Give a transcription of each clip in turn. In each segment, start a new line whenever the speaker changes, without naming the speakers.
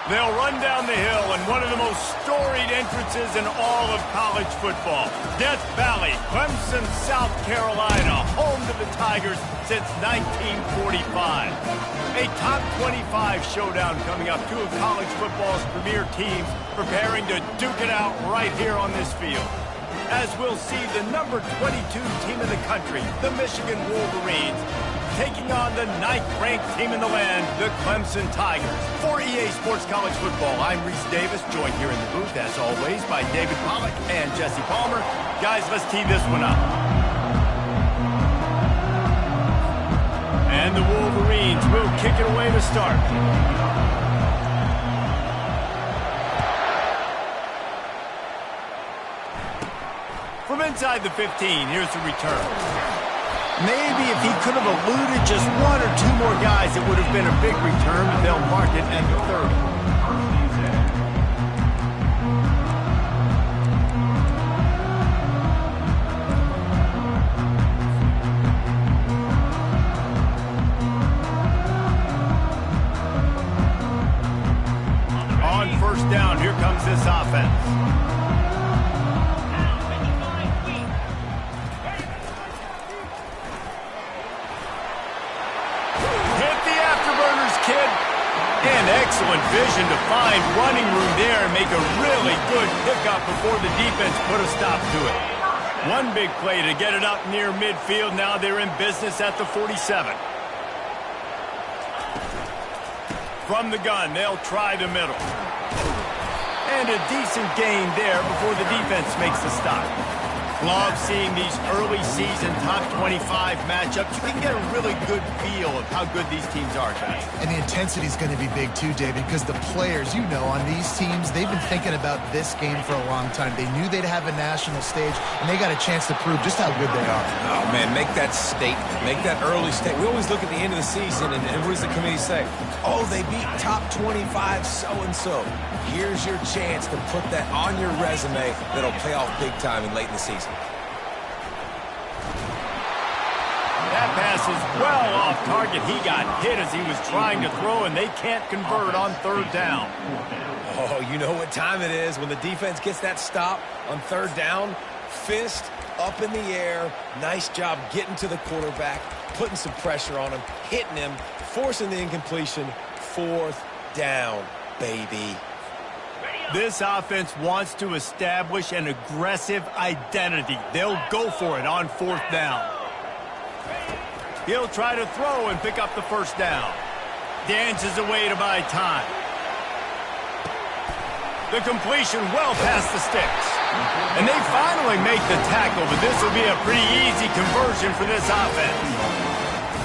They'll run down the hill in one of the most storied entrances in all of college football. Death Valley, Clemson, South Carolina, home to the Tigers since 1945. A top 25 showdown coming up. Two of college football's premier teams preparing to duke it out right here on this field. As we'll see the number 22 team in the country, the Michigan Wolverines, taking on the 9th-ranked team in the land, the Clemson Tigers. For EA Sports College Football, I'm Reese Davis, joined here in the booth, as always, by David Pollack and Jesse Palmer. Guys, let's tee this one up. And the Wolverines will kick it away to start. From inside the 15, here's the return. Maybe if he could have eluded just one or two more guys, it would have been a big return, but they'll mark it at the 30. On first down, here comes this offense. And excellent vision to find running room there and make a really good pickup before the defense put a stop to it. One big play to get it up near midfield. Now they're in business at the 47. From the gun, they'll try the middle. And a decent gain there before the defense makes the stop. Love seeing these early season top 25 matchups. You can get a really good feel of how good these teams are, guys.
And the intensity is going to be big too, David, because the players, you know, on these teams, they've been thinking about this game for a long time. They knew they'd have a national stage, and they got a chance to prove just how good they are.
Oh, man, make that statement. Make that early statement. We always look at the end of the season, and what does the committee say? Oh, they beat top 25 so-and-so. Here's your chance to put that on your resume that'll pay off big time and late in the season.
That pass is well off target. He got hit as he was trying to throw, and they can't convert on third down.
Oh, you know what time it is when the defense gets that stop on third down. Fist up in the air. Nice job getting to the quarterback, putting some pressure on him, hitting him, forcing the incompletion. Fourth down, baby.
This offense wants to establish an aggressive identity. They'll go for it on fourth down. He'll try to throw and pick up the first down. Dances away to buy time. The completion well past the sticks. And they finally make the tackle, but this will be a pretty easy conversion for this offense.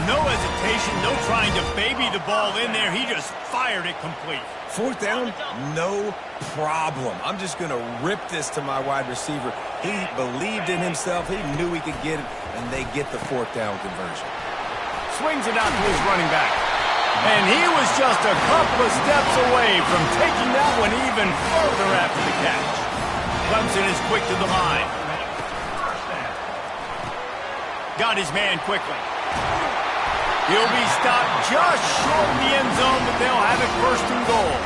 No hesitation, no trying to baby the ball in there. He just fired it complete.
Fourth down, no problem. I'm just going to rip this to my wide receiver. He believed in himself. He knew he could get it, and they get the fourth down conversion.
Swings it out to his running back. And he was just a couple of steps away from taking that one even further after the catch. Clemson is quick to the line. Got his man quickly. He'll be stopped just short of the end zone, but they'll have it first and goal.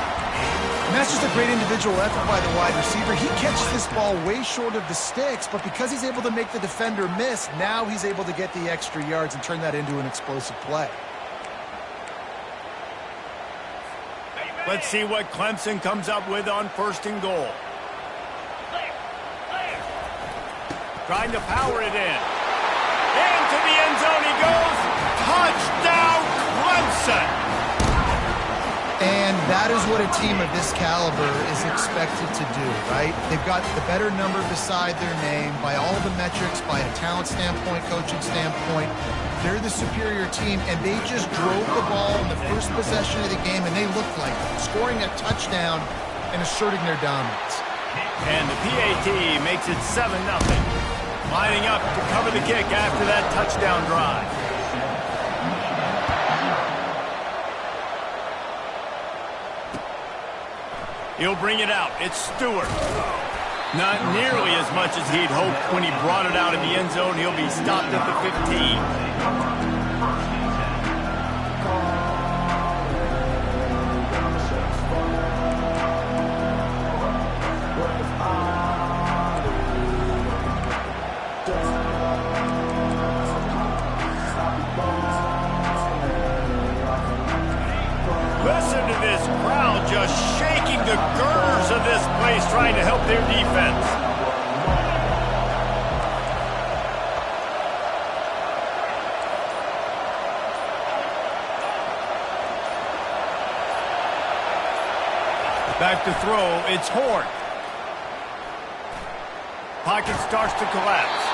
And that's just a great individual effort by the wide receiver. He catches this ball way short of the sticks, but because he's able to make the defender miss, now he's able to get the extra yards and turn that into an explosive play.
Let's see what Clemson comes up with on first and goal. Trying to power it in. Into the end zone he goes. Touchdown, Clemson!
And that is what a team of this caliber is expected to do, right? They've got the better number beside their name by all the metrics, by a talent standpoint, coaching standpoint. They're the superior team, and they just drove the ball in the first possession of the game, and they looked like scoring a touchdown and asserting their dominance.
And the PAT makes it 7-0. Lining up to cover the kick after that touchdown drive. He'll bring it out. It's Stewart. Not nearly as much as he'd hoped when he brought it out of the end zone. He'll be stopped at the 15. this crowd just shaking the girders of this place trying to help their defense. Back to throw, it's Horn. Pocket starts to collapse.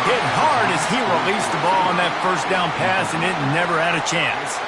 Hit hard as he released the ball on that first down pass, and it never had a chance.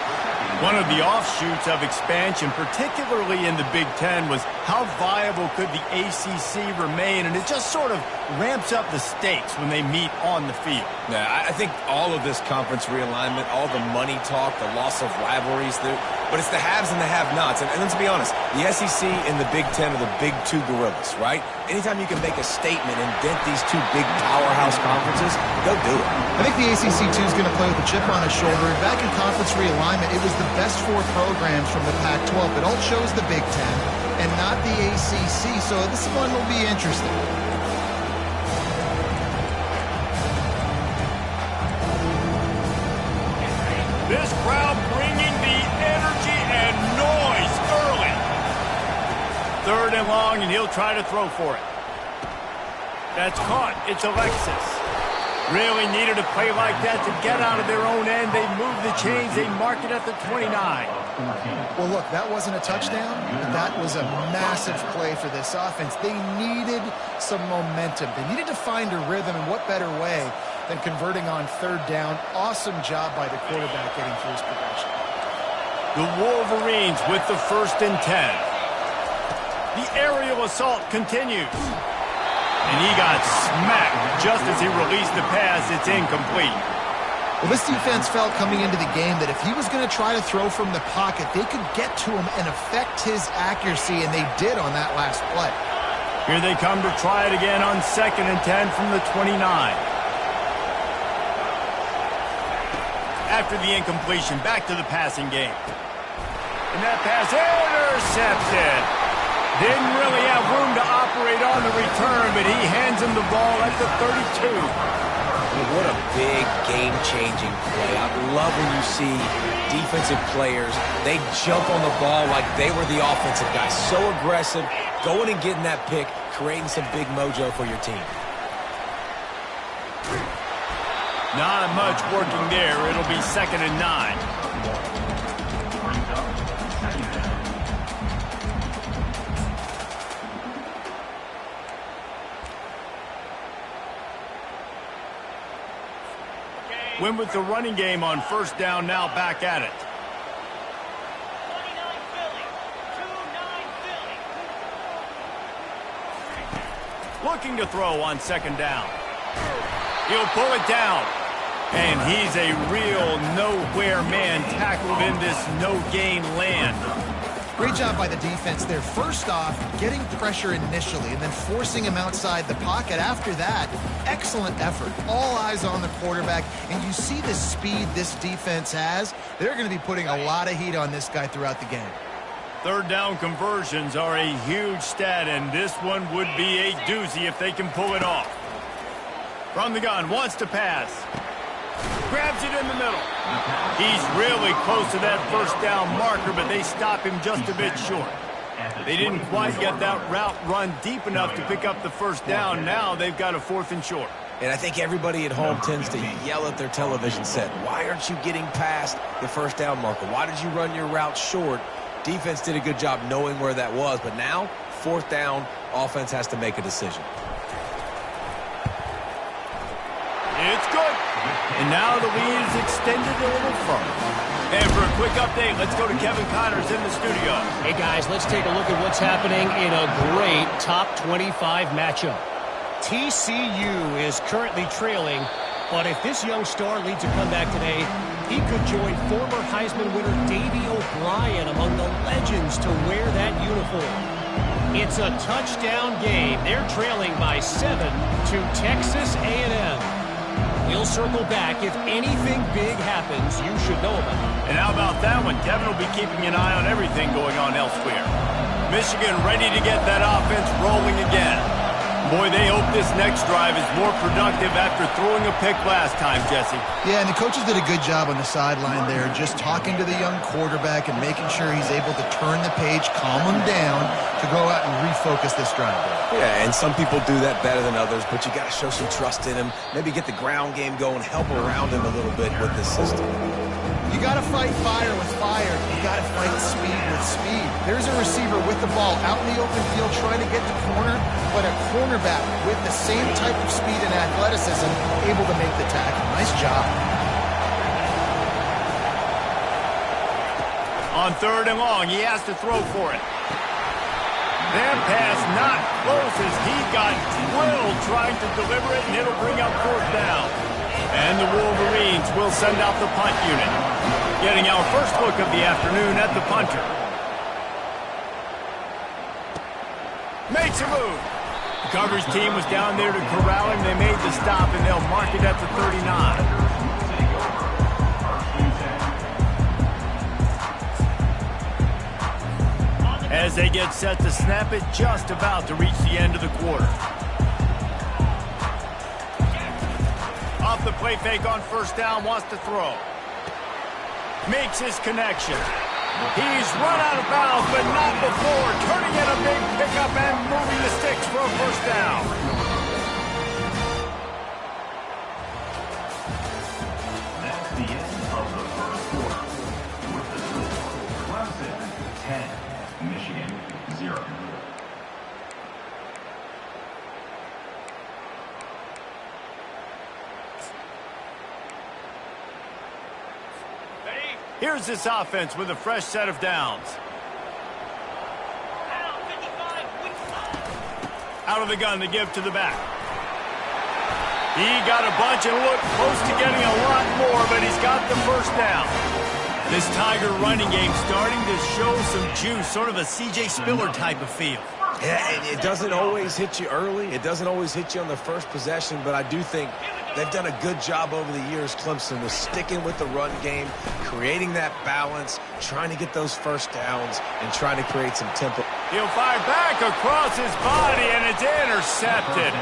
One of the offshoots of expansion, particularly in the Big Ten, was how viable could the ACC remain, and it just sort of ramps up the stakes when they meet on the field.
Yeah, I think all of this conference realignment, all the money talk, the loss of rivalries, but it's the haves and the have-nots. And let's be honest, the SEC and the Big Ten are the big two gorillas, right? Anytime you can make a statement and dent these two big powerhouse conferences, go do it.
I think the ACC, too, is going to play with a chip on his shoulder. And back in conference realignment, it was the best four programs from the Pac-12. It all chose the Big Ten and not the ACC, so this one will be interesting.
This crowd bringing the energy and noise early. 3rd and long, and he'll try to throw for it. That's caught. It's Alexis. Really needed a play like that to get out of their own end. They move the chains. They mark it at the 29.
Well, look, that wasn't a touchdown, but that was a massive play for this offense. They needed some momentum. They needed to find a rhythm, and what better way than converting on 3rd down. Awesome job by the quarterback getting through his progression.
The Wolverines with the 1st and 10. The aerial assault continues. And he got smacked just as he released the pass. It's incomplete.
Well, this defense felt coming into the game that if he was going to try to throw from the pocket, they could get to him and affect his accuracy, and they did on that last play.
Here they come to try it again on 2nd and 10 from the 29. After the incompletion, back to the passing game. And that pass intercepted. Didn't really have room to operate on the return, but he hands him the ball at the 32.
What a big game-changing play. I love when you see defensive players, they jump on the ball like they were the offensive guys. So aggressive, going and getting that pick, creating some big mojo for your team.
Not much working there. It'll be 2nd and 9. Win with the running game on 1st down, now back at it. Looking to throw on 2nd down. He'll pull it down. And he's a real nowhere man tackled in this no-gain land.
Great job by the defense there. First off, getting pressure initially and then forcing him outside the pocket. After that, excellent effort. All eyes on the quarterback. And you see the speed this defense has. They're going to be putting a lot of heat on this guy throughout the game.
3rd down conversions are a huge stat, and this one would be a doozy if they can pull it off. From the gun, wants to pass. Grabs it in the middle. He's really close to that 1st down marker, but they stop him just a bit short. They didn't quite get that route run deep enough to pick up the 1st down. Now they've got a 4th and short.
And I think everybody at home tends to yell at their television set. Why aren't you getting past the 1st down marker? Why did you run your route short? Defense did a good job knowing where that was, but now 4th down, offense has to make a decision.
It's good. And now the lead is extended a little further. And for a quick update, let's go to Kevin Connors in the studio.
Hey, guys, let's take a look at what's happening in a great top 25 matchup. TCU is currently trailing, but if this young star leads a comeback today, he could join former Heisman winner Davey O'Brien among the legends to wear that uniform. It's a touchdown game. They're trailing by 7 to Texas A&M. We'll circle back. If anything big happens, you should know about it.
And how about that one? Kevin will be keeping an eye on everything going on elsewhere. Michigan ready to get that offense rolling again. Boy, they hope this next drive is more productive after throwing a pick last time, Jesse.
Yeah, and the coaches did a good job on the sideline there, just talking to the young quarterback and making sure he's able to turn the page, calm him down to go out and refocus this drive.
Yeah, and some people do that better than others, but you got to show some trust in him. Maybe get the ground game going, help around him a little bit with this system.
You got to fight fire with fire. You got to fight speed with speed. There's a receiver with the ball out in the open field trying to get to corner, but a cornerback with the same type of speed and athleticism able to make the tackle. Nice job.
On 3rd and long, he has to throw for it. That pass not close as he got drilled trying to deliver it, and it'll bring up 4th down. And the Wolverines will send out the punt unit. Getting our first look of the afternoon at the punter. Makes a move. The coverage team was down there to corral him. They made the stop, and they'll mark it at the 39. As they get set to snap it, just about to reach the end of the quarter. Off the play fake on 1st down, wants to throw. Makes his connection. He's run out of bounds, but not before. Turning in a big pickup and moving the sticks for a 1st down.
That's the end of the first quarter. With the score, Clemson 10, Michigan 0.
Here's this offense with a fresh set of downs. Out of the gun to give to the back. He got a bunch and looked close to getting a lot more, but he's got the 1st down. This Tiger running game starting to show some juice, sort of a C.J. Spiller type of feel.
Yeah, it doesn't always hit you early. It doesn't always hit you on the first possession, but I do think they've done a good job over the years, Clemson, with sticking with the run game, creating that balance, trying to get those 1st downs, and trying to create some tempo.
He'll fire back across his body, and it's intercepted.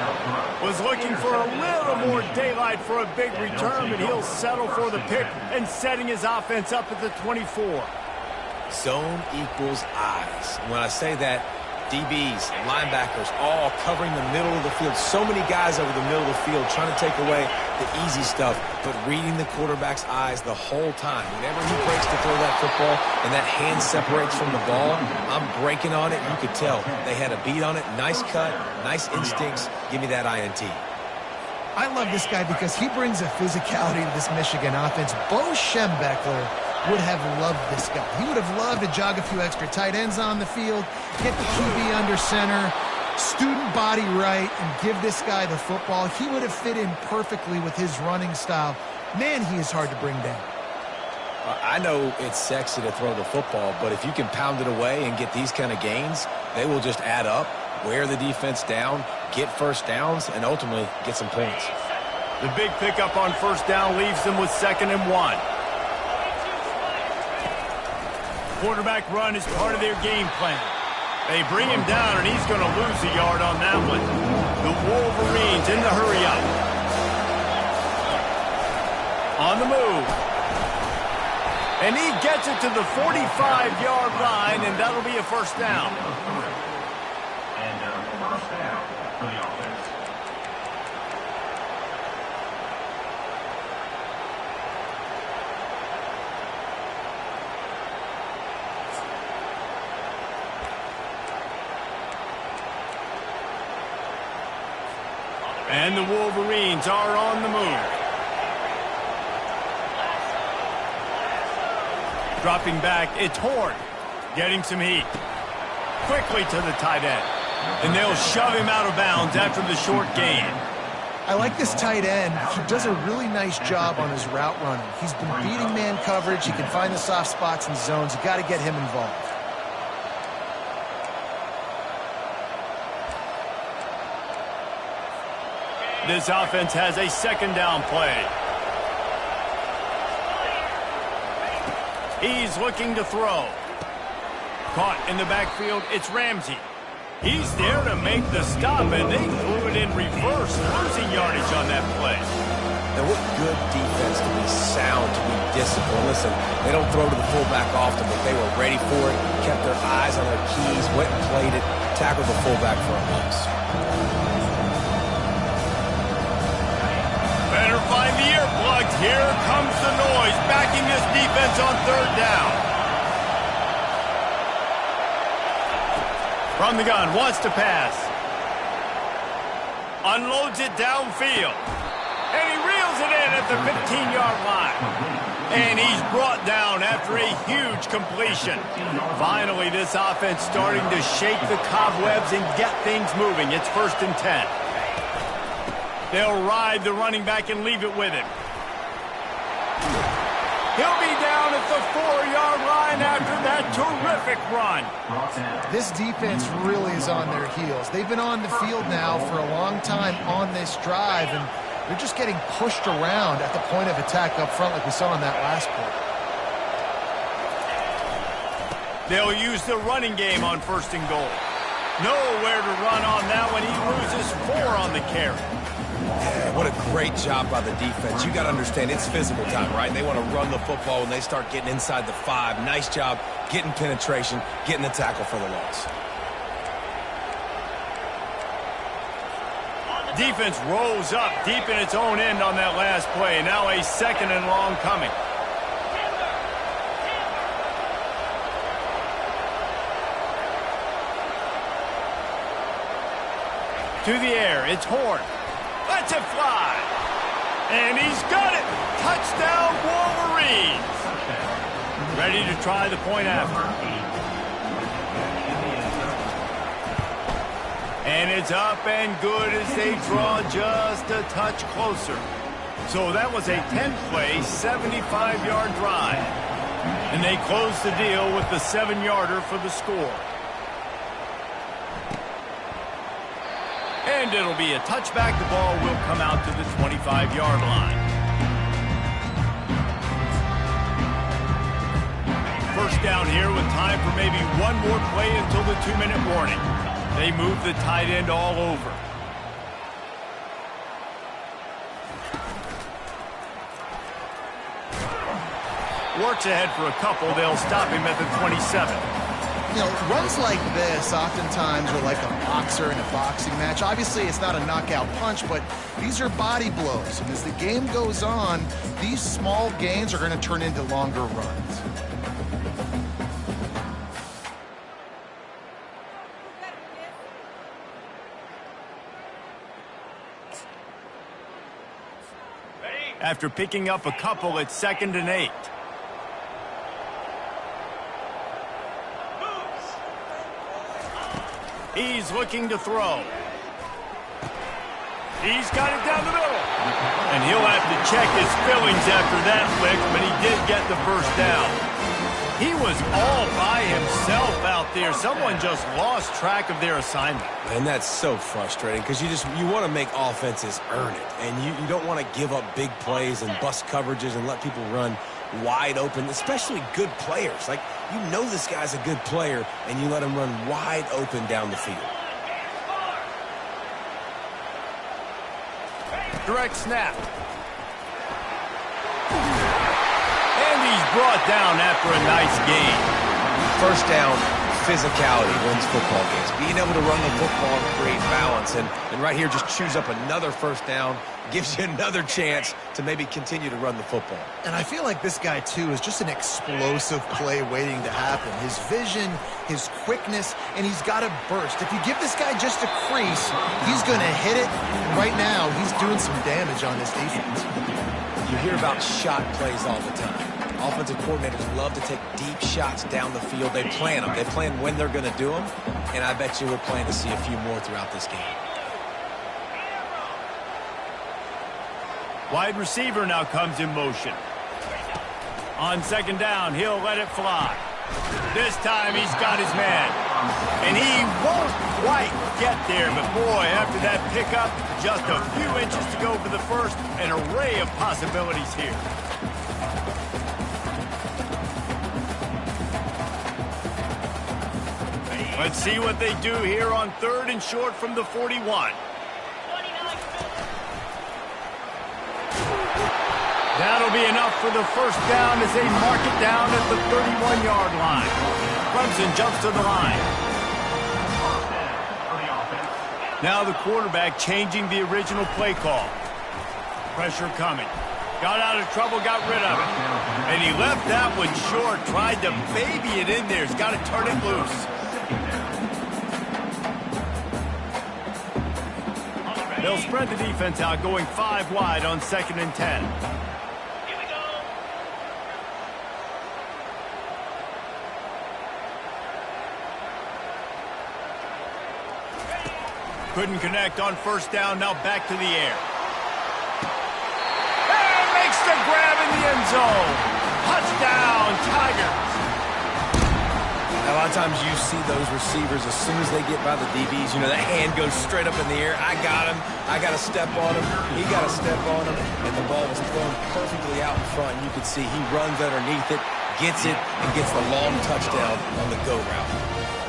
Was looking for a little more daylight for a big return, but he'll settle for the pick and setting his offense up at the 24.
Zone equals eyes. When I say that, DBs, linebackers, all covering the middle of the field. So many guys over the middle of the field trying to take away the easy stuff, but reading the quarterback's eyes the whole time. Whenever he breaks to throw that football and that hand separates from the ball, I'm breaking on it. You could tell they had a beat on it. Nice cut, nice instincts. Give me that INT.
I love this guy because he brings a physicality to this Michigan offense. Bo Schembechler would have loved this guy. He would have loved to jog a few extra tight ends on the field, get the QB under center, student body right, and give this guy the football. He would have fit in perfectly with his running style. Man, he is hard to bring down.
I know it's sexy to throw the football, but if you can pound it away and get these kind of gains, they will just add up, wear the defense down, get 1st downs, and ultimately get some points.
The big pickup on 1st down leaves them with 2nd and 1. Quarterback run is part of their game plan. They bring him down, and he's going to lose a yard on that one. The Wolverines in the hurry-up. On the move. And he gets it to the 45-yard line, and that'll be a 1st down.
And a 1st down for the offense.
And the Wolverines are on the move. Dropping back, it's Horn. Getting some heat. Quickly to the tight end. And they'll shove him out of bounds after the short gain.
I like this tight end. He does a really nice job on his route running. He's been beating man coverage. He can find the soft spots and zones. You got to get him involved.
This offense has a 2nd down play. He's looking to throw. Caught in the backfield, it's Ramsey. He's there to make the stop, and they threw it in reverse, losing yardage on that play.
Now, what good defense to be sound, to be disciplined. Listen, they don't throw to the fullback often, but they were ready for it, kept their eyes on their keys, went and played it, tackled the fullback for a loss.
Better find the earplugs. Here comes the noise, backing this defense on third down. From the gun, wants to pass. Unloads it downfield. And he reels it in at the 15-yard line. And he's brought down after a huge completion. Finally, this offense starting to shake the cobwebs and get things moving. It's 1st and 10. They'll ride the running back and leave it with him. He'll be down at the 4-yard line after that terrific run.
This defense really is on their heels. They've been on the field now for a long time on this drive, and they're just getting pushed around at the point of attack up front like we saw in that last play.
They'll use the running game on 1st and goal. Nowhere to run on that one. He loses 4 on the carry.
Yeah, what a great job by the defense. You got to understand, it's physical time, right? They want to run the football when they start getting inside the 5. Nice job getting penetration, getting the tackle for the loss.
Defense rolls up deep in its own end on that last play. Now a 2nd and long coming. To the air, it's Horn. Lets it fly. And he's got it. Touchdown, Wolverines. Ready to try the point after. And it's up and good as they draw just a touch closer. So that was a 10-play, 75-yard drive. And they close the deal with the 7-yarder for the score. And it'll be a touchback. The ball will come out to the 25-yard line. 1st down here with time for maybe one more play until the 2-minute warning. They move the tight end all over. Works ahead for a couple. They'll stop him at the 27.
You know, runs like this oftentimes are like a boxer in a boxing match. Obviously, it's not a knockout punch, but these are body blows. And as the game goes on, these small gains are going to turn into longer runs.
After picking up a couple, it's 2nd and 8. He's looking to throw. He's got it down the middle. And he'll have to check his fillings after that flick, but he did get the 1st down. He was all by himself out there. Someone just lost track of their assignment.
And that's so frustrating because you want to make offenses earn it. And you don't want to give up big plays and bust coverages and let people run wide open, especially good players. Like, you know this guy's a good player, and you let him run wide open down the field.
Direct snap. And he's brought down after a nice gain.
1st down, physicality wins football games. Being able to run the football and create balance. And right here, just choose up another 1st down. Gives you another chance to maybe continue to run the football.
And I feel like this guy, too, is just an explosive play waiting to happen. His vision, his quickness, and he's got a burst. If you give this guy just a crease, he's going to hit it. And right now, he's doing some damage on this defense.
You hear about shot plays all the time. Offensive coordinators love to take deep shots down the field. They plan them. They plan when they're going to do them. And I bet you we're planning to see a few more throughout this game.
Wide receiver now comes in motion. On 2nd down, he'll let it fly. This time he's got his man. And he won't quite get there, but boy, after that pickup, just a few inches to go for the 1st. An array of possibilities here. Let's see what they do here on 3rd and short from the 41. That'll be enough for the first down as they mark it down at the 31-yard line. Clemson jumps to the line. Now the quarterback changing the original play call. Pressure coming. Got out of trouble, got rid of it. And he left that one short, tried to baby it in there. He's got to turn it loose. They'll spread the defense out, going 5 wide on 2nd and 10. Couldn't connect on 1st down, now back to the air. And makes the grab in the end zone. Touchdown, Tigers.
A lot of times you see those receivers, as soon as they get by the DBs, you know, that hand goes straight up in the air. I got him. I got to step on him. He got to step on him. And the ball was thrown perfectly out in front. You can see he runs underneath it, gets it, and gets the long touchdown on the go route.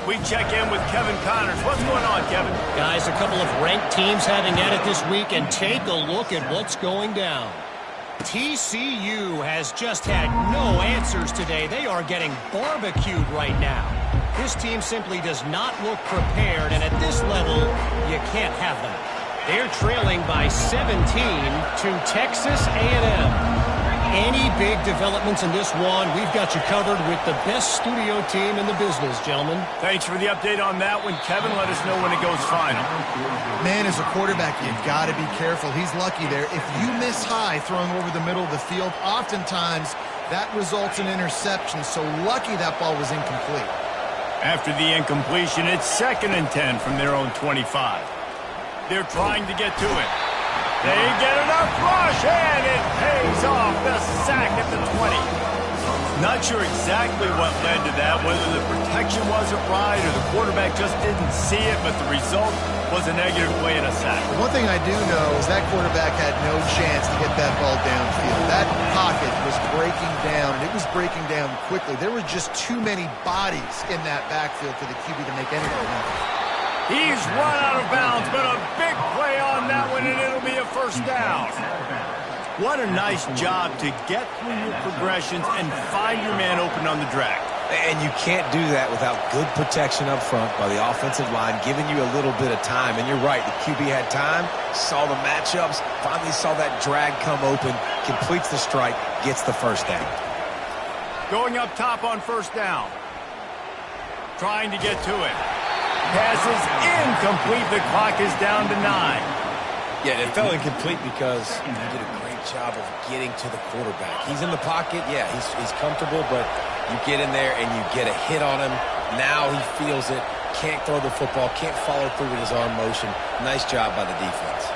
We check in with Kevin Connors. What's going on, Kevin?
Guys, a couple of ranked teams having at it this week, and take a look at what's going down. TCU has just had no answers today. They are getting barbecued right now. This team simply does not look prepared, and at this level, you can't have that. They're trailing by 17 to Texas A&M. Any big developments in this one, we've got you covered with the best studio team in the business, gentlemen.
Thanks for the update on that one, Kevin. Let us know when it goes final.
Man, as a quarterback, you've got to be careful. He's lucky there. If you miss high throwing over the middle of the field, oftentimes that results in interception. So lucky that ball was incomplete.
After the incompletion, it's 2nd and 10 from their own 25. They're trying to get to it. They get enough rush, and it pays off. The sack at the 20. Not sure exactly what led to that, whether the protection wasn't right or the quarterback just didn't see it, but the result was a negative play and a sack.
One thing I do know is that quarterback had no chance to get that ball downfield. That pocket was breaking down, and it was breaking down quickly. There were just too many bodies in that backfield for the QB to make anything happen.
He's run out of bounds, but a big play on that one, and it'll be a first down. What a nice job to get through your progressions and find your man open on the drag.
And you can't do that without good protection up front by the offensive line, giving you a little bit of time. And you're right, the QB had time, saw the matchups, finally saw that drag come open, completes the strike, gets the first down.
Going up top on 1st down. Trying to get to it. Passes incomplete. The clock is down to 9.
Yeah, it fell incomplete because he did a great job of getting to the quarterback. He's in the pocket. Yeah, he's comfortable, but you get in there and you get a hit on him. Now he feels it. Can't throw the football. Can't follow through with his arm motion. Nice job by the defense.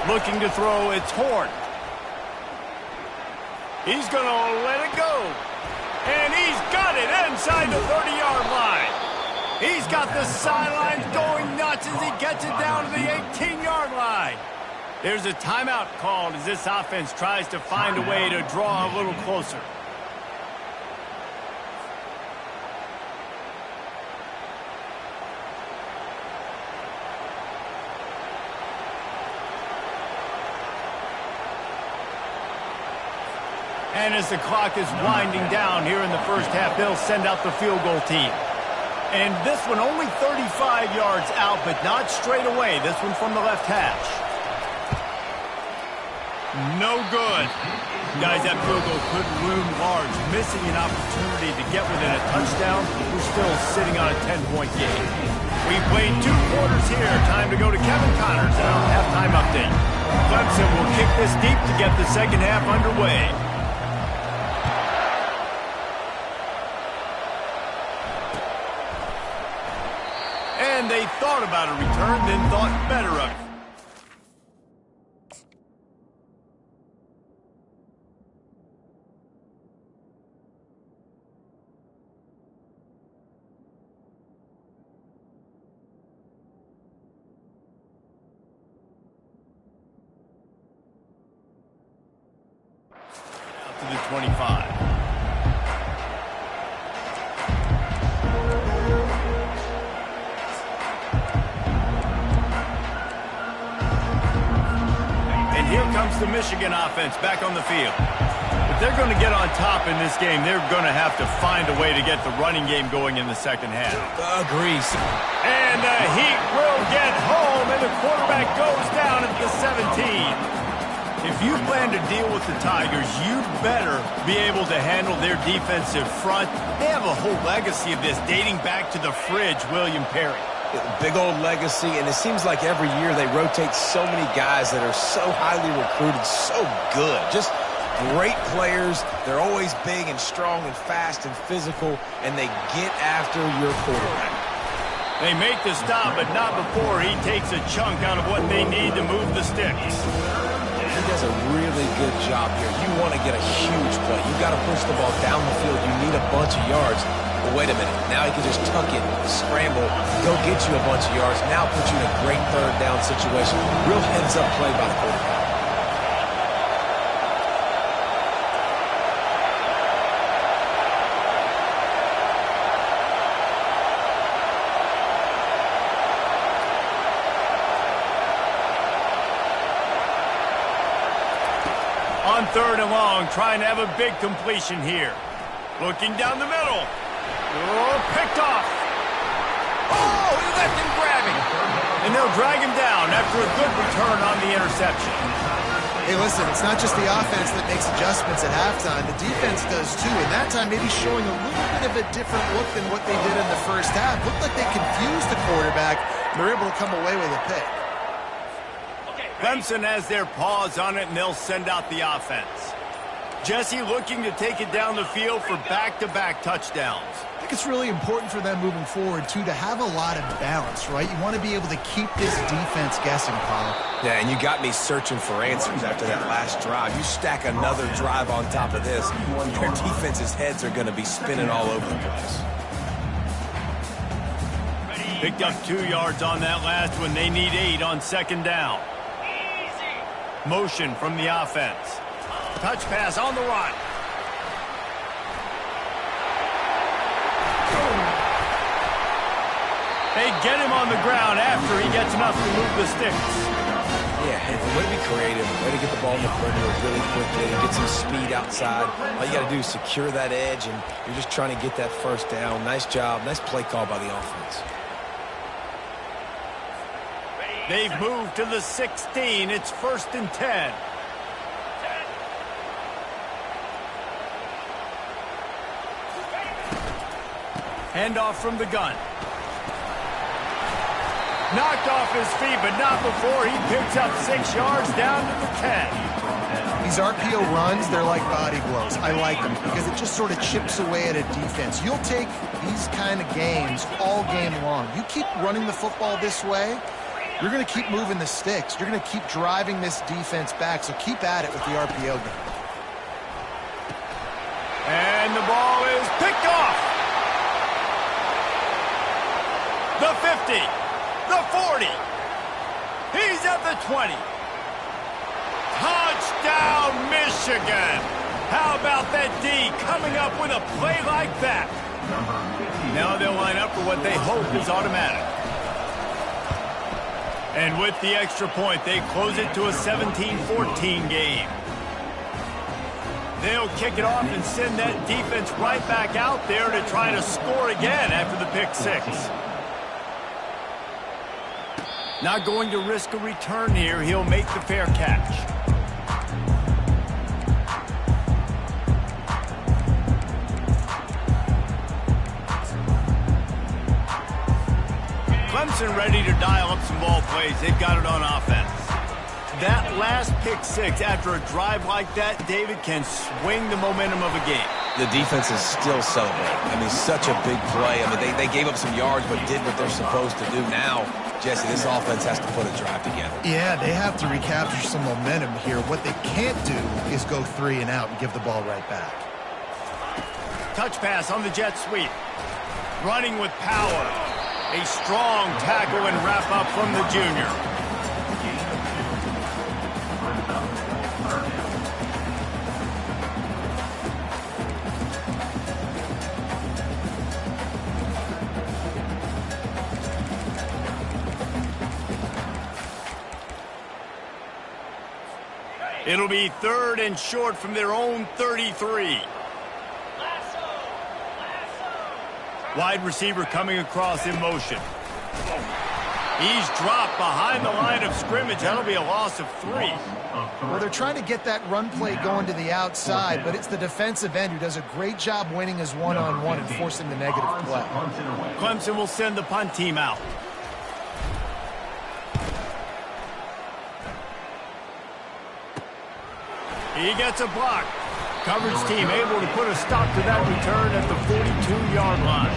Looking to throw, it's Horn. He's going to let it go. And he's got it inside the 30-yard line. He's got the sidelines going nuts as he gets it down to the 18-yard line. There's a timeout called as this offense tries to find a way to draw a little closer. And as the clock is winding down here in the first half, they'll send out the field goal team. And this one only 35 yards out, but not straight away. This one from the left hash. No good. Guys, that field goal could loom large. Missing an opportunity to get within a touchdown. We're still sitting on a 10-point game. We played 2 quarters here. Time to go to Kevin Connors and our halftime update. Clemson will kick this deep to get the second half underway. And they thought about a return, then thought better of it. 25. And here comes the Michigan offense back on the field. If they're going to get on top in this game, they're going to have to find a way to get the running game going in the second half.
Agrees.
And the Heat will get home, and the quarterback goes down at the 17. If you plan to deal with the Tigers, you better be able to handle their defensive front. They have a whole legacy of this dating back to the fridge, William Perry.
Big old legacy, and it seems like every year they rotate so many guys that are so highly recruited, so good. Just great players. They're always big and strong and fast and physical, and they get after your quarterback.
They make the stop, but not before he takes a chunk out of what they need to move the sticks.
He does a really good job here. You want to get a huge play. You got to push the ball down the field. You need a bunch of yards. But wait a minute. Now he can just tuck it, scramble, go get you a bunch of yards. Now put you in a great third down situation. Real heads-up play by the quarterback.
On 3rd and long, trying to have a big completion here. Looking down the middle. Oh, picked off. Oh, he left him grabbing. And they'll drag him down after a good return on the interception.
Hey, listen, it's not just the offense that makes adjustments at halftime. The defense does too, and that time maybe showing a little bit of a different look than what they did in the first half. Looked like they confused the quarterback, and they're able to come away with a pick.
Clemson has their paws on it, and they'll send out the offense. Jesse looking to take it down the field for back-to-back touchdowns.
I think it's really important for them moving forward, too, to have a lot of balance, right? You want to be able to keep this defense guessing, Paul.
Yeah, and you got me searching for answers after that last drive. You stack another drive on top of this, your defense's heads are going to be spinning all over the place.
Picked up 2 yards on that last one. They need 8 on 2nd down. Motion from the offense. Touch pass on the run. They get him on the ground after he gets enough to move the sticks.
Yeah, way to be creative, way to get the ball in the perimeter really quickly, get some speed outside. All you got to do is secure that edge, and you're just trying to get that first down. Nice job, nice play call by the offense.
They've moved to the 16. It's 1st and 10. Handoff from the gun. Knocked off his feet, but not before he picks up 6 yards down to the 10.
These RPO runs, they're like body blows. I like them because it just sort of chips away at a defense. You'll take these kind of games all game long. You keep running the football this way, you're going to keep moving the sticks. You're going to keep driving this defense back, so keep at it with the RPO game.
And the ball is picked off. The 50, the 40. He's at the 20. Touchdown, Michigan. How about that D coming up with a play like that? Now they'll line up for what they hope is automatic. And with the extra point, they close it to a 17-14 game. They'll kick it off and send that defense right back out there to try to score again after the pick 6. Not going to risk a return here. He'll make the fair catch. Clemson ready to dial up some ball plays. They've got it on offense. That last pick 6 after a drive like that, David, can swing the momentum of a game.
The defense is still celebrating. I mean, such a big play. I mean, they gave up some yards but did what they're supposed to do. Now, Jesse, this offense has to put a drive together.
Yeah, they have to recapture some momentum here. What they can't do is go 3 and out and give the ball right back.
Touch pass on the jet sweep. Running with power. A strong tackle and wrap up from the junior. It'll be 3rd and short from their own 33. Wide receiver coming across in motion. He's dropped behind the line of scrimmage. That'll be a loss of 3.
Well, they're trying to get that run play going to the outside, but it's the defensive end who does a great job winning his one-on-one and forcing the negative play.
Clemson will send the punt team out. He gets a block. Coverage team able to put a stop to that return at the 42-yard line.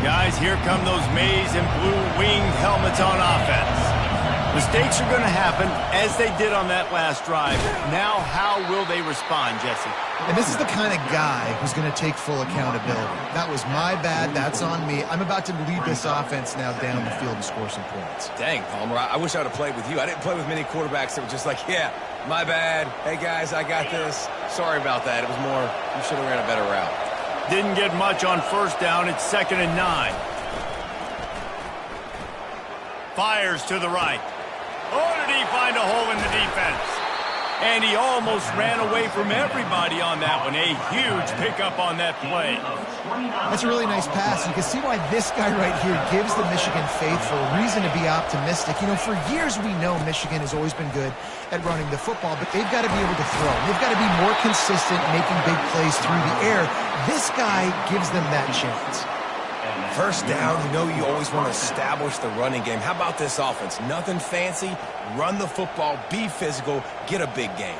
Guys, here come those maize and blue winged helmets on offense. Mistakes are going to happen, as they did on that last drive. Now, how will they respond, Jesse?
And this is the kind of guy who's going to take full accountability. That was my bad. That's on me. I'm about to lead this offense now down the field and score some points.
Dang, Palmer, I wish I would have played with you. I didn't play with many quarterbacks that were just like, yeah, my bad. Hey, guys, I got this. Sorry about that. It was more, you should have ran a better route.
Didn't get much on 1st down. It's 2nd and 9. Fires to the right. Oh, did he find a hole in the defense? And he almost ran away from everybody on that one. A huge pickup on that play.
That's a really nice pass. You can see why this guy right here gives the Michigan faithful reason to be optimistic. You know, for years we know Michigan has always been good at running the football, but they've got to be able to throw. They've got to be more consistent making big plays through the air. This guy gives them that chance.
1st down, you know you always want to establish the running game. How about this offense? Nothing fancy. Run the football, be physical, get a big gain.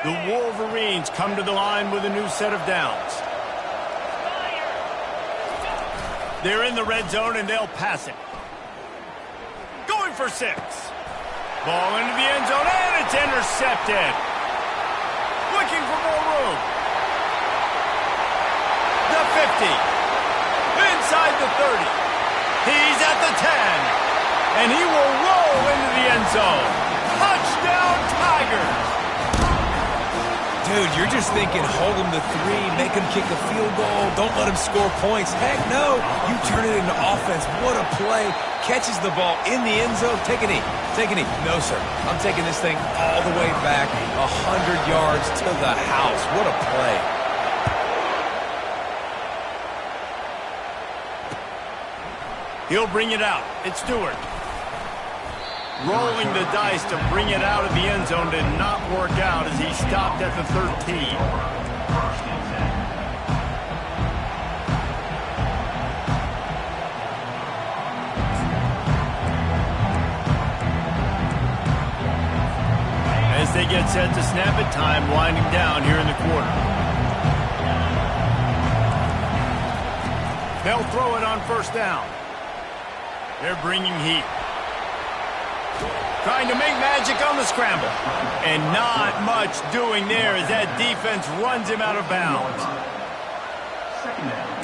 The Wolverines come to the line with a new set of downs. They're in the red zone, and they'll pass it. Going for 6. Ball into the end zone, and it's intercepted. Looking for more room. The 50. Inside the 30. He's at the 10. And he will roll into the end zone. Touchdown, Tigers.
Dude, you're just thinking hold him to 3, make him kick a field goal, don't let him score points. Heck no, you turn it into offense. What a play. Catches the ball in the end zone. Take a knee. Take a knee. No, sir. I'm taking this thing all the way back 100 yards to the house. What a play.
He'll bring it out. It's Stewart. Rolling the dice to bring it out of the end zone did not work out as he stopped at the 13. As they get set to snap it, time winding down here in the quarter. They'll throw it on 1st down. They're bringing heat. Trying to make magic on the scramble. And not much doing there as that defense runs him out of bounds.
2nd down.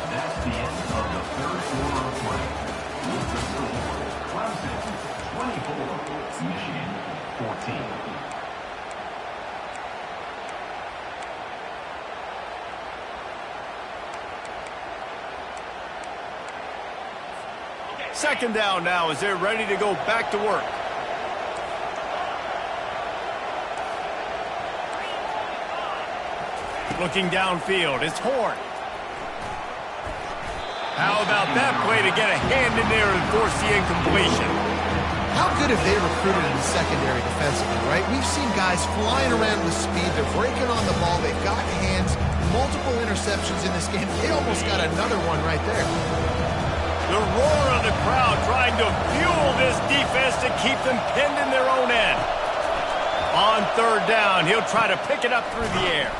That's the end of the 3rd quarter of play. With the score, Clemson 24, Michigan 14.
Second down now as they're ready to go back to work. Looking downfield, it's Horn. How about that play to get a hand in there and force the incompletion?
How good have they recruited in the secondary defensively, right? We've seen guys flying around with speed. They're breaking on the ball. They've got hands. Multiple interceptions in this game. They almost got another one right there.
The roar of the crowd trying to fuel this defense to keep them pinned in their own end. On 3rd down, he'll try to pick it up through the air.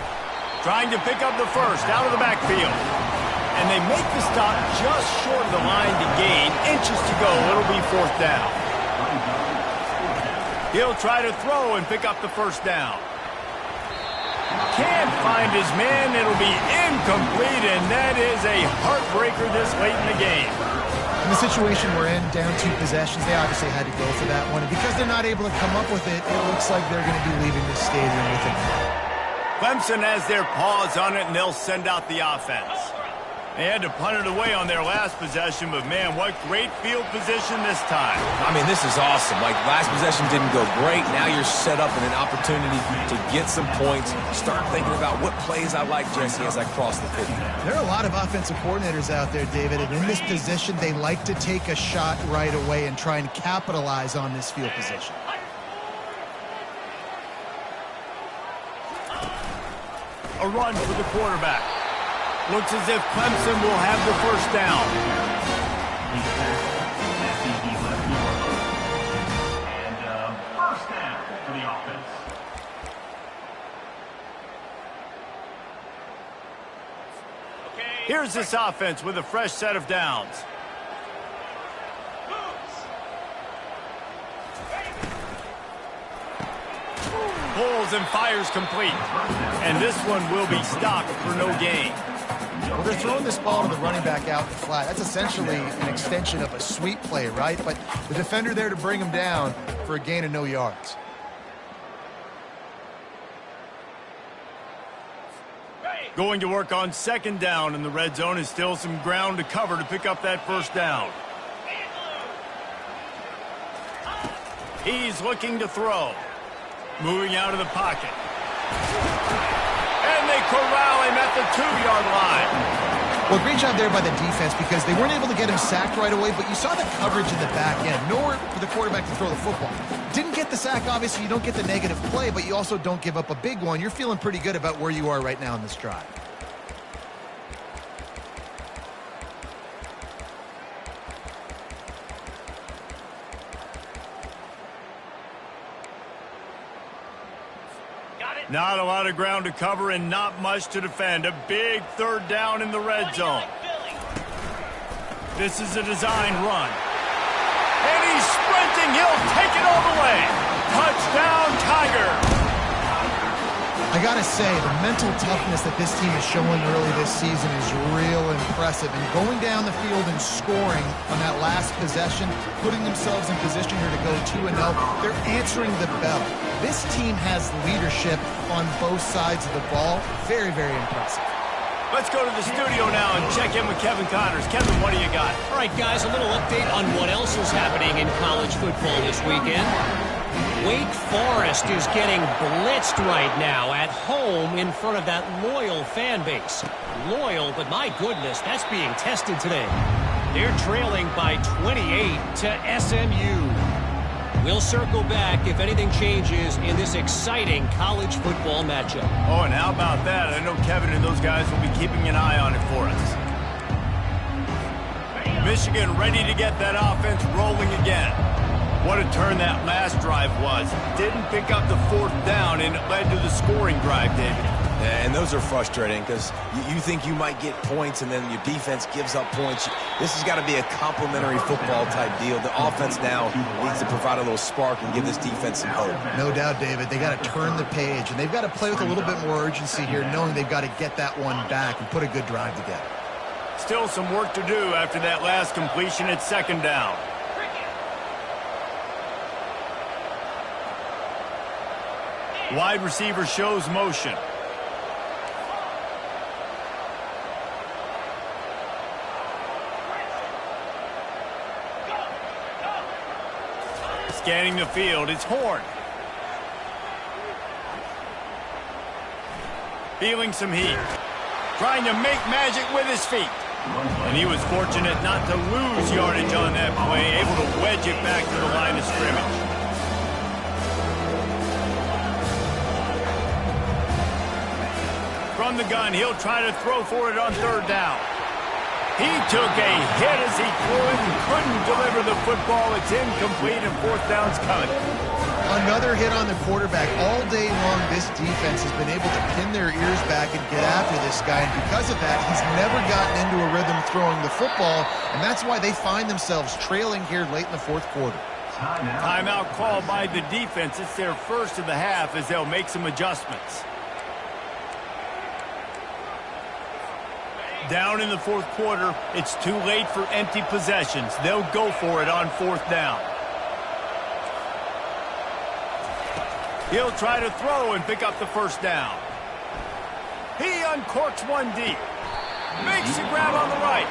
Trying to pick up the 1st out of the backfield. and they make the stop just short of the line to gain. Inches to go. It'll be 4th down. He'll try to throw and pick up the 1st down. Can't find his man. It'll be incomplete, and that is a heartbreaker this late in the game.
In the situation we're in, down 2 possessions, they obviously had to go for that one. And because they're not able to come up with it, it looks like they're going to be leaving the stadium with it.
Clemson has their paws on it, and they'll send out the offense. They had to punt it away on their last possession, but, man, what great field position this time.
I mean, this is awesome. Like, last possession didn't go great. Now you're set up in an opportunity to get some points. Start thinking about what plays I like, Jesse, as I cross the 50.
There are a lot of offensive coordinators out there, David, and in this position, they like to take a shot right away and try and capitalize on this field position.
A run for the quarterback. Looks as if Clemson will have the 1st down.
And 1st down for the offense.
Here's this offense with a fresh set of downs. Pulls and fires complete. And this one will be stopped for no gain.
Well, they're throwing this ball to the running back out in the flat. That's essentially an extension of a sweep play, right? But the defender there to bring him down for a gain of no yards.
Going to work on 2nd down in the red zone is still some ground to cover to pick up that 1st down. He's looking to throw. Moving out of the pocket. And they corral him at the 2-yard line.
Well, great job there by the defense because they weren't able to get him sacked right away, but you saw the coverage in the back end. Nowhere for the quarterback to throw the football. Didn't get the sack, obviously. You don't get the negative play, but you also don't give up a big one. You're feeling pretty good about where you are right now in this drive.
Not a lot of ground to cover and not much to defend. A big 3rd down in the red zone. This is a design run. And he's sprinting. He'll take it all the way. Touchdown, Tiger.
I got to say, the mental toughness that this team is showing early this season is real impressive. And going down the field and scoring on that last possession, putting themselves in position here to go 2-0, they're answering the bell. This team has leadership on both sides of the ball. Very, very impressive.
Let's go to the studio now and check in with Kevin Connors. Kevin, what do you got?
All right, guys, a little update on what else is happening in college football this weekend. Wake Forest is getting blitzed right now at home in front of that loyal fan base. Loyal, but my goodness, that's being tested today. They're trailing by 28 to SMU. We'll circle back if anything changes in this exciting college football matchup.
Oh, and how about that? I know Kevin and those guys will be keeping an eye on it for us. Michigan ready to get that offense rolling again. What a turn that last drive was. Didn't pick up the 4th down, and it led to the scoring drive, David.
Yeah, and those are frustrating because you think you might get points and then your defense gives up points. This has got to be a complementary football type deal. The offense now needs to provide a little spark and give this defense some hope.
No doubt, David. They got to turn the page, and they've got to play with a little bit more urgency here, knowing they've got to get that one back and put a good drive together.
Still some work to do after that last completion at 2nd down. Wide receiver shows motion. Scanning the field, it's Horn. Feeling some heat. Trying to make magic with his feet. And he was fortunate not to lose yardage on that play, able to wedge it back to the line of scrimmage. From the gun, he'll try to throw for it on 3rd down. He took a hit as he threw it and couldn't deliver the football. It's incomplete and 4th down's coming.
Another hit on the quarterback. All day long, this defense has been able to pin their ears back and get after this guy. And because of that, he's never gotten into a rhythm throwing the football. And that's why they find themselves trailing here late in the fourth quarter.
Timeout called by the defense. It's their first of the half as they'll make some adjustments. Down in the fourth quarter, it's too late for empty possessions. They'll go for it on fourth down. He'll try to throw and pick up the first down. He uncorks one deep. Makes the grab on the right.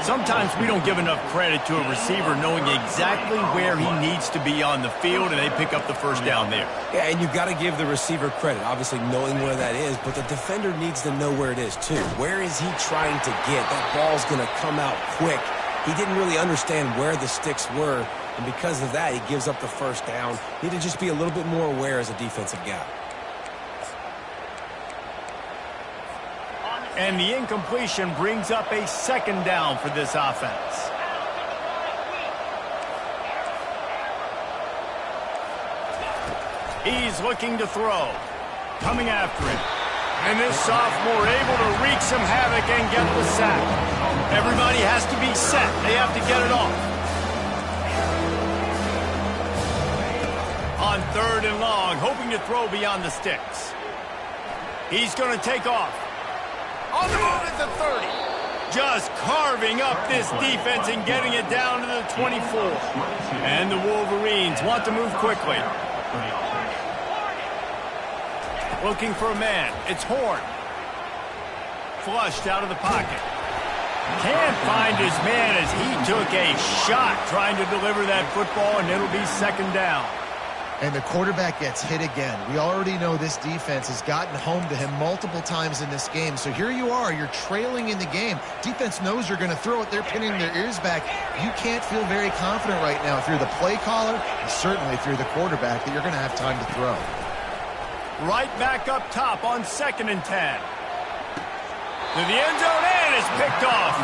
Sometimes we don't give enough credit to a receiver knowing exactly where he needs to be on the field, and they pick up the first down there.
Yeah, and you've got to give the receiver credit, obviously knowing where that is, but the defender needs to know where it is too. Where is he trying to get? That ball's going to come out quick. He didn't really understand where the sticks were, and because of that, he gives up the first down. Need to just be a little bit more aware as a defensive guy.
And the incompletion brings up a second down for this offense. He's looking to throw. Coming after it. And this sophomore able to wreak some havoc and get the sack. Everybody has to be set. They have to get it off. On third and long, hoping to throw beyond the sticks. He's going to take off. On the move at the 30. Just carving up this defense and getting it down to the 24. And the Wolverines want to move quickly. Looking for a man. It's Horn. Flushed out of the pocket. Can't find his man as he took a shot trying to deliver that football, and it'll be second down.
And the quarterback gets hit again. We already know this defense has gotten home to him multiple times in this game. So here you are. You're trailing in the game. Defense knows you're going to throw it. They're pinning their ears back. You can't feel very confident right now if you're the play caller, and certainly if you're the quarterback, that you're going to have time to throw.
Right back up top on 2nd and 10. To the end zone, and it's picked off.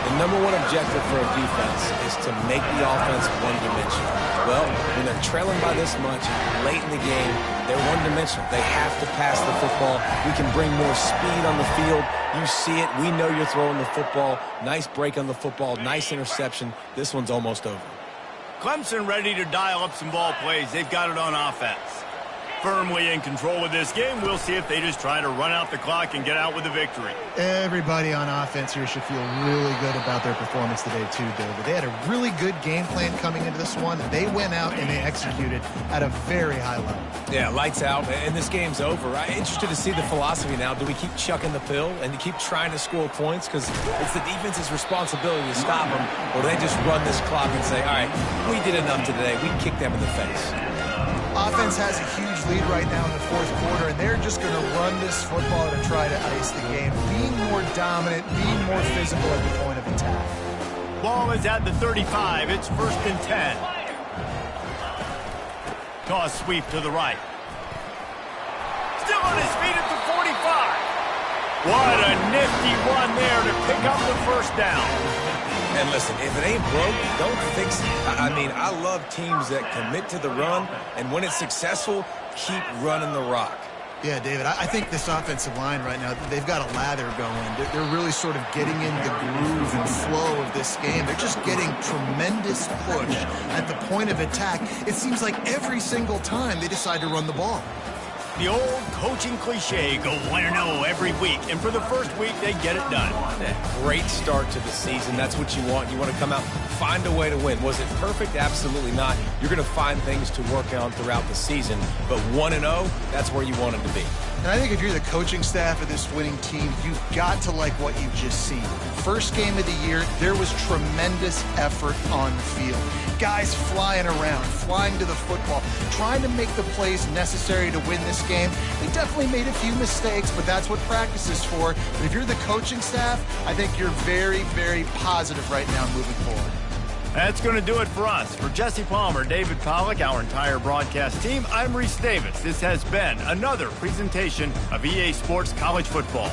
The number one objective for a defense is to make the offense one-dimensional. Well, when they're trailing by this much late in the game, they're one-dimensional. They have to pass the football. We can bring more speed on the field. You see it. We know you're throwing the football. Nice break on the football. Nice interception. This one's almost over.
Clemson ready to dial up some ball plays. They've got it on offense. Firmly in control of this game. We'll see if they just try to run out the clock and get out with the victory.
Everybody on offense here should feel really good about their performance today too, David. They had a really good game plan coming into this one. They went out and they executed at a very high level.
Yeah, lights out, and this game's over. I'm interested to see the philosophy now. Do we keep chucking the pill and keep trying to score points? Because it's the defense's responsibility to stop them, or do they just run this clock and say, all right, we did enough today. We kicked them in the face.
Offense has a huge lead right now in the fourth quarter, and they're just going to run this football to try to ice the game, being more dominant, being more physical at the point of attack.
Ball is at the 35. It's 1st and 10. Toss sweep to the right. Still on his feet at the 45. What a nifty run there to pick up the first down.
And listen, if it ain't broke, don't fix it. I mean, I love teams that commit to the run, and when it's successful, keep running the rock.
Yeah, David, I think this offensive line right now, they've got a lather going. They're really sort of getting in the groove and flow of this game. They're just getting tremendous push at the point of attack. It seems like every single time they decide to run the ball.
The old coaching cliche, go 1-0 every week. And for the first week, they get it done.
Yeah, great start to the season. That's what you want. You want to come out, find a way to win. Was it perfect? Absolutely not. You're going to find things to work on throughout the season. But 1-0, that's where you want it to be.
And I think if you're the coaching staff of this winning team, you've got to like what you've just seen. First game of the year, there was tremendous effort on the field. Guys flying around, flying to the football, trying to make the plays necessary to win this game. They definitely made a few mistakes, but that's what practice is for. But if you're the coaching staff, I think you're very, very positive right now moving forward.
That's going to do it for us. For Jesse Palmer, David Pollack, our entire broadcast team, I'm Reese Davis. This has been another presentation of EA Sports College Football.